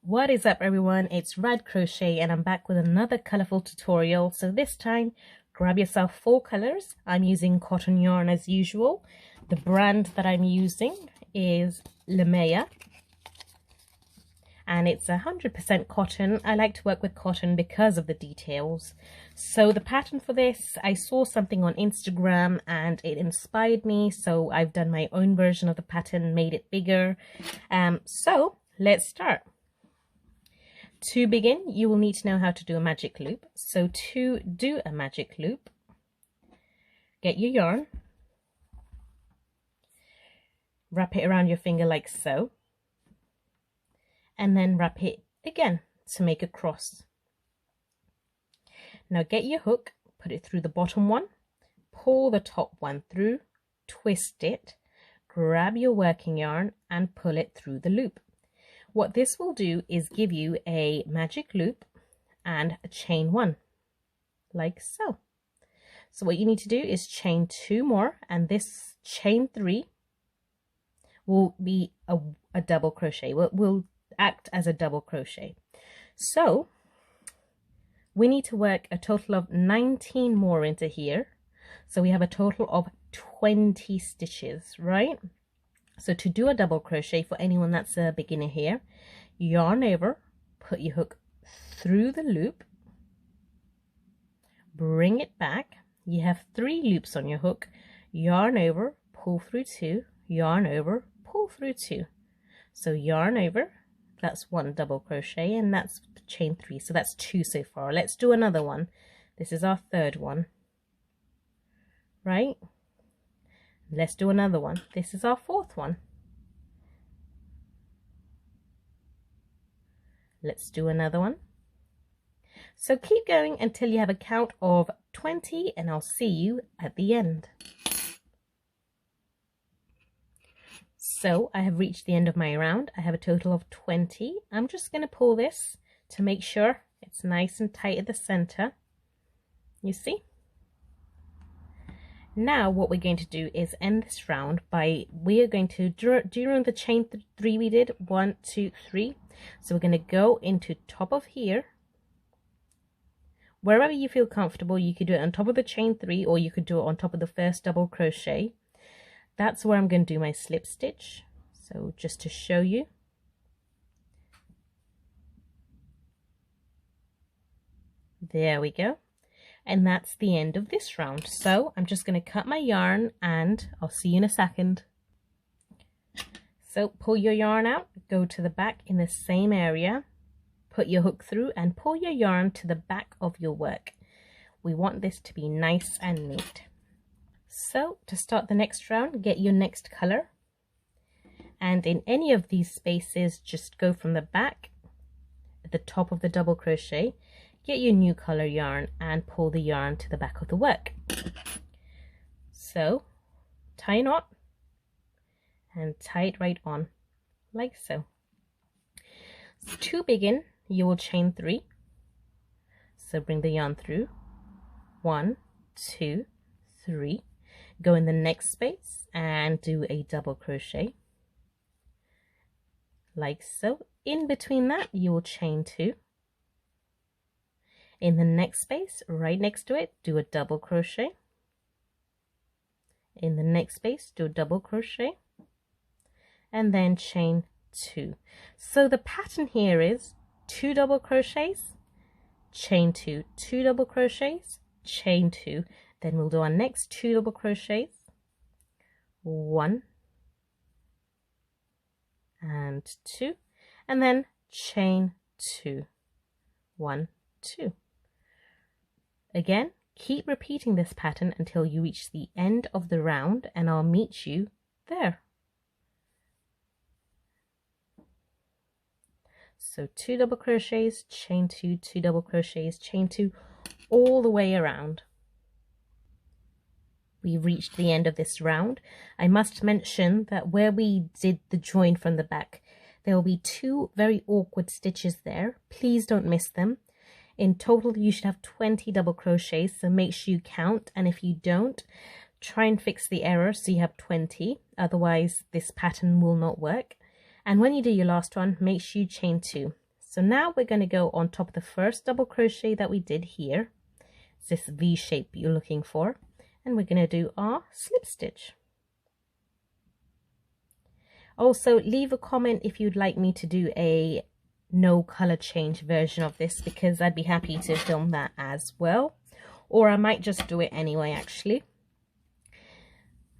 What is up everyone, it's RadCrochet and I'm back with another colorful tutorial. So this time grab yourself 4 colors. I'm using cotton yarn as usual. The brand that I'm using is Lemaya and it's 100% cotton. I like to work with cotton because of the details. So the pattern for this, I saw something on Instagram and it inspired me, so I've done my own version of the pattern, made it bigger. So let's start. To begin, you will need to know how to do a magic loop. So to do a magic loop, get your yarn, wrap it around your finger like so, and then wrap it again to make a cross. Now get your hook, put it through the bottom one, pull the top one through, twist it, grab your working yarn and pull it through the loop. What this will do is give you a magic loop and a chain 1, like so. So what you need to do is chain 2 more, and this chain 3 will be a double crochet. Will act as a double crochet. So we need to work a total of 19 more into here. So we have a total of 20 stitches, right? So to do a double crochet, for anyone that's a beginner here, yarn over, put your hook through the loop, bring it back. You have 3 loops on your hook, yarn over, pull through 2, yarn over, pull through 2. So yarn over, that's 1 double crochet, and that's chain 3. So that's 2 so far. Let's do another one. This is our 3rd one, right? Let's do another one. This is our 4th one. Let's do another one. So keep going until you have a count of 20 and I'll see you at the end. So I have reached the end of my round. I have a total of 20. I'm just going to pull this to make sure it's nice and tight at the center. You see? Now what we're going to do is end this round by, we are going to, during the chain 3 we did, 1, 2, 3. So we're going to go into top of here. Wherever you feel comfortable, you could do it on top of the chain 3 or you could do it on top of the first double crochet. That's where I'm going to do my slip stitch. So just to show you. There we go. And that's the end of this round. So I'm just going to cut my yarn and I'll see you in a second. So pull your yarn out, go to the back in the same area, put your hook through and pull your yarn to the back of your work. We want this to be nice and neat. So to start the next round, get your next color. And in any of these spaces, just go from the back at the top of the double crochet. Get your new color yarn and pull the yarn to the back of the work. So tie a knot and tie it right on like so. So to begin, you will chain 3. So bring the yarn through, 1, 2, 3. Go in the next space and do a double crochet like so. In between that, you will chain 2. In the next space, right next to it, do a double crochet. In the next space, do a double crochet. And then chain 2. So the pattern here is 2 double crochets, chain 2, 2 double crochets, chain 2. Then we'll do our next 2 double crochets. 1 and 2. And then chain 2. 1, 2. Again, keep repeating this pattern until you reach the end of the round and I'll meet you there. So 2 double crochets, chain 2, 2 double crochets, chain 2, all the way around. We've reached the end of this round. I must mention that where we did the join from the back, there will be 2 very awkward stitches there. Please don't miss them. In total, you should have 20 double crochets, so make sure you count, and if you don't, try and fix the error so you have 20, otherwise this pattern will not work. And when you do your last one, make sure you chain 2. So now we're going to go on top of the first double crochet that we did here. It's this V shape you're looking for, and we're going to do our slip stitch. Also, leave a comment if you'd like me to do a no color change version of this, because I'd be happy to film that as well, or I might just do it anyway actually.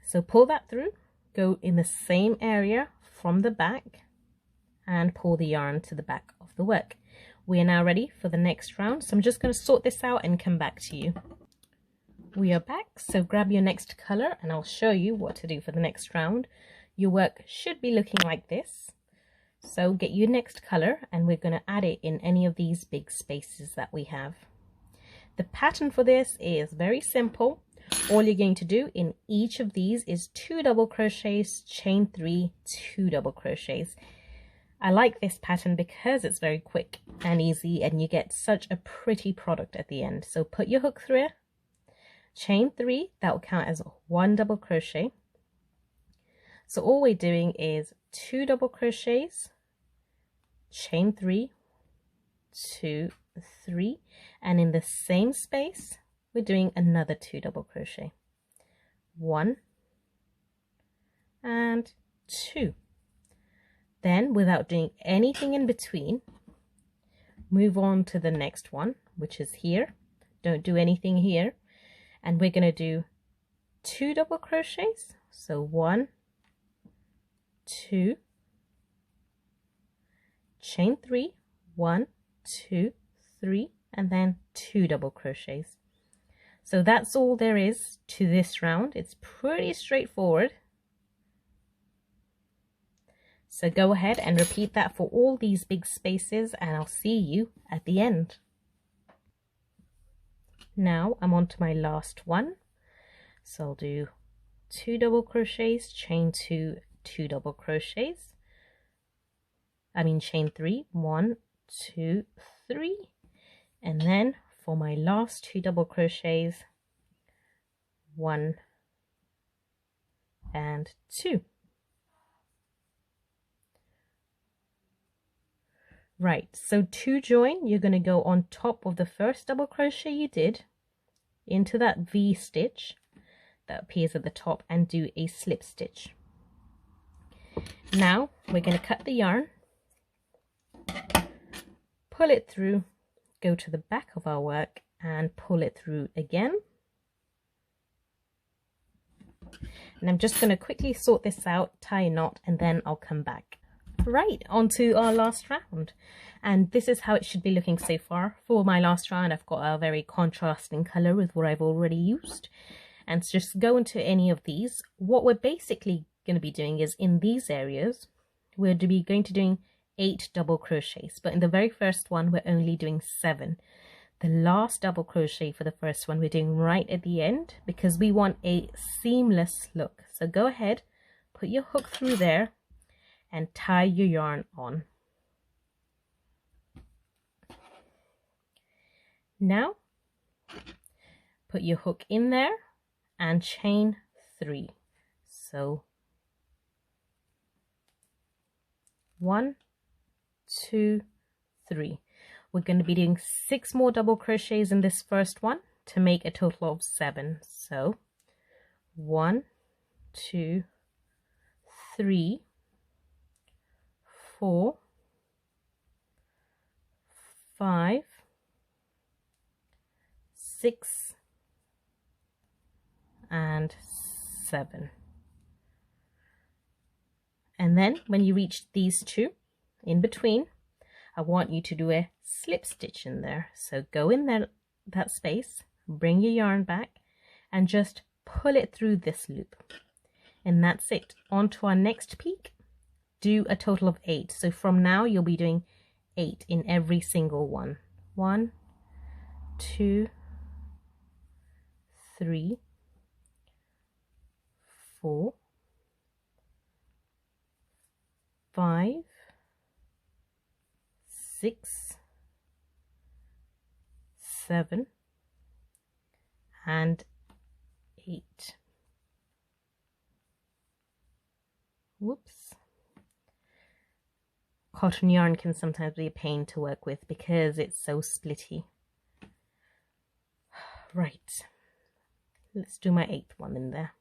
So pull that through, go in the same area from the back and pull the yarn to the back of the work. We are now ready for the next round, so I'm just going to sort this out and come back to you. We are back, so grab your next color and I'll show you what to do for the next round. Your work should be looking like this. So get your next color and we're going to add it in any of these big spaces that we have. The pattern for this is very simple. All you're going to do in each of these is 2 double crochets, chain 3, 2 double crochets. I like this pattern because it's very quick and easy and you get such a pretty product at the end. So put your hook through it, chain 3, that will count as 1 double crochet. So all we're doing is 2 double crochets, chain 3, 2, 3, and in the same space we're doing another 2 double crochet, 1 and 2. Then, without doing anything in between, move on to the next one, which is here. Don't do anything here, and we're going to do 2 double crochets, so 1, 2, chain 3, 1, 2, 3, and then 2 double crochets. So that's all there is to this round. It's pretty straightforward. So go ahead and repeat that for all these big spaces and I'll see you at the end. Now I'm on to my last one. So I'll do 2 double crochets, chain 2, 2 double crochets. Chain 3, 1, 2, 3. And then for my last 2 double crochets, 1 and 2. Right, so to join, you're going to go on top of the first double crochet you did into that V stitch that appears at the top and do a slip stitch. Now we're going to cut the yarn, pull it through, go to the back of our work and pull it through again. And I'm just going to quickly sort this out, tie a knot, and then I'll come back. Right, on to our last round. And this is how it should be looking so far. For my last round, I've got a very contrasting colour with what I've already used. And just go into any of these. What we're basically going to be doing is in these areas, we're going to be doing 8 double crochets. But in the very first one, we're only doing 7. The last double crochet for the first one we're doing right at the end because we want a seamless look. So go ahead, put your hook through there and tie your yarn on. Now put your hook in there and chain 3. So 1, 2, 3. We're going to be doing 6 more double crochets in this first one to make a total of 7. So 1, 2, 3, 4, 5, 6, and 7. And then when you reach these 2 in between, I want you to do a slip stitch in there. So go in there, that space, bring your yarn back and just pull it through this loop. And that's it. On to our next peak. Do a total of 8. So from now you'll be doing 8 in every single one. 1, 2, 3, 4, 5, 6, 7, and 8. Whoops. Cotton yarn can sometimes be a pain to work with because it's so splitty. Right, let's do my 8th one in there.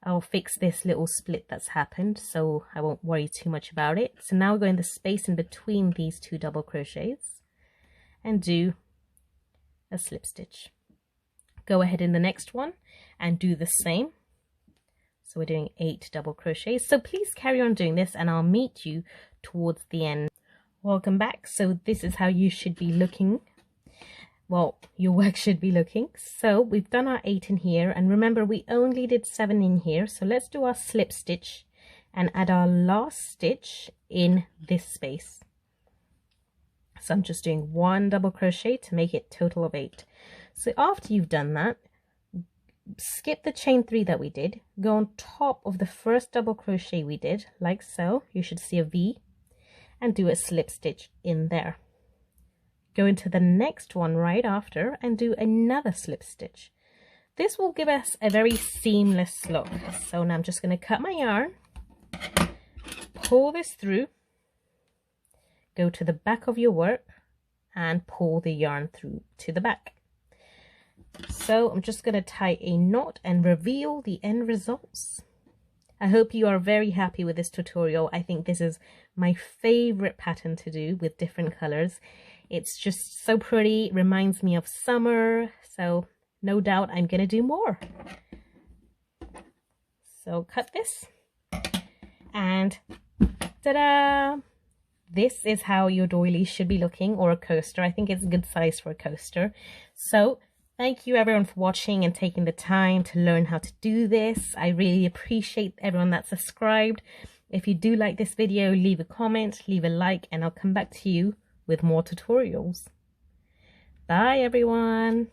I'll fix this little split that's happened, so I won't worry too much about it. So now we're going the space in between these 2 double crochets and do a slip stitch. Go ahead in the next one and do the same. So we're doing 8 double crochets. So please carry on doing this and I'll meet you towards the end. Welcome back. So this is how you should be looking. Well, your work should be looking. So we've done our 8 in here, and remember we only did 7 in here. So let's do our slip stitch and add our last stitch in this space. So I'm just doing 1 double crochet to make it total of 8. So after you've done that, skip the chain 3 that we did, go on top of the first double crochet we did, like so. You should see a V, and do a slip stitch in there. Go into the next one right after and do another slip stitch. This will give us a very seamless look. So now I'm just going to cut my yarn, pull this through, go to the back of your work and pull the yarn through to the back. So I'm just going to tie a knot and reveal the end results. I hope you are very happy with this tutorial. I think this is my favorite pattern to do with different colors. It's just so pretty, reminds me of summer, so no doubt I'm going to do more. So cut this and ta-da! This is how your doily should be looking, or a coaster. I think it's a good size for a coaster. So thank you everyone for watching and taking the time to learn how to do this. I really appreciate everyone that's subscribed. If you do like this video, leave a comment, leave a like, and I'll come back to you with more tutorials. Bye everyone.